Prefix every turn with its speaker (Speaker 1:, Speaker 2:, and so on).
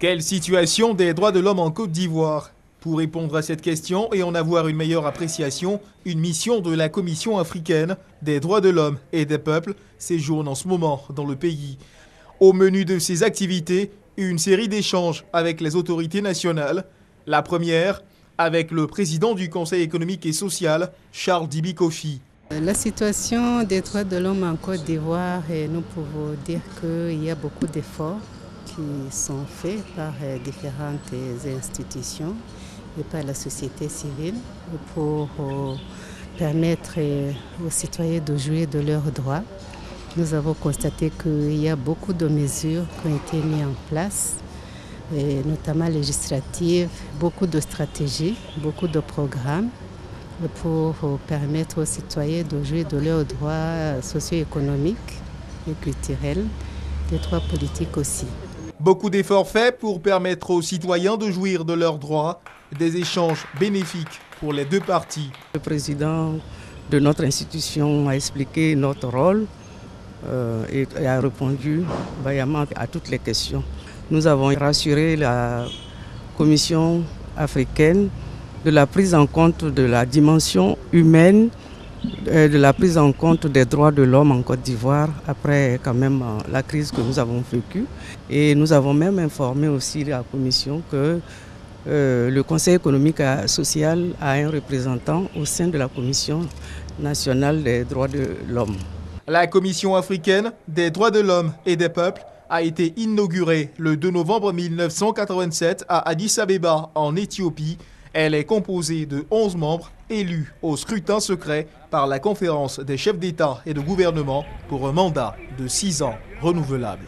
Speaker 1: Quelle situation des droits de l'homme en Côte d'Ivoire? Pour répondre à cette question et en avoir une meilleure appréciation, une mission de la Commission africaine des droits de l'homme et des peuples séjourne en ce moment dans le pays. Au menu de ces activités, une série d'échanges avec les autorités nationales. La première, avec le président du Conseil économique et social, Charles Dibi Kofi.
Speaker 2: La situation des droits de l'homme en Côte d'Ivoire, nous pouvons dire qu'il y a beaucoup d'efforts qui sont faits par différentes institutions et par la société civile pour permettre aux citoyens de jouir de leurs droits. Nous avons constaté qu'il y a beaucoup de mesures qui ont été mises en place, et notamment législatives, beaucoup de stratégies, beaucoup de programmes pour permettre aux citoyens de jouir de leurs droits socio-économiques et culturels, des droits politiques aussi.
Speaker 1: Beaucoup d'efforts faits pour permettre aux citoyens de jouir de leurs droits, des échanges bénéfiques pour les deux parties.
Speaker 3: Le président de notre institution a expliqué notre rôle et a répondu vaillamment à toutes les questions. Nous avons rassuré la Commission africaine de la prise en compte de la dimension humaine, de la prise en compte des droits de l'homme en Côte d'Ivoire après quand même la crise que nous avons vécue. Et nous avons même informé aussi la Commission que le Conseil économique et social a un représentant au sein de la Commission nationale des droits de l'homme.
Speaker 1: La Commission africaine des droits de l'homme et des peuples a été inaugurée le 2 novembre 1987 à Addis Abeba en Éthiopie. Elle est composée de 11 membres élus au scrutin secret par la conférence des chefs d'État et de gouvernement pour un mandat de 6 ans renouvelable.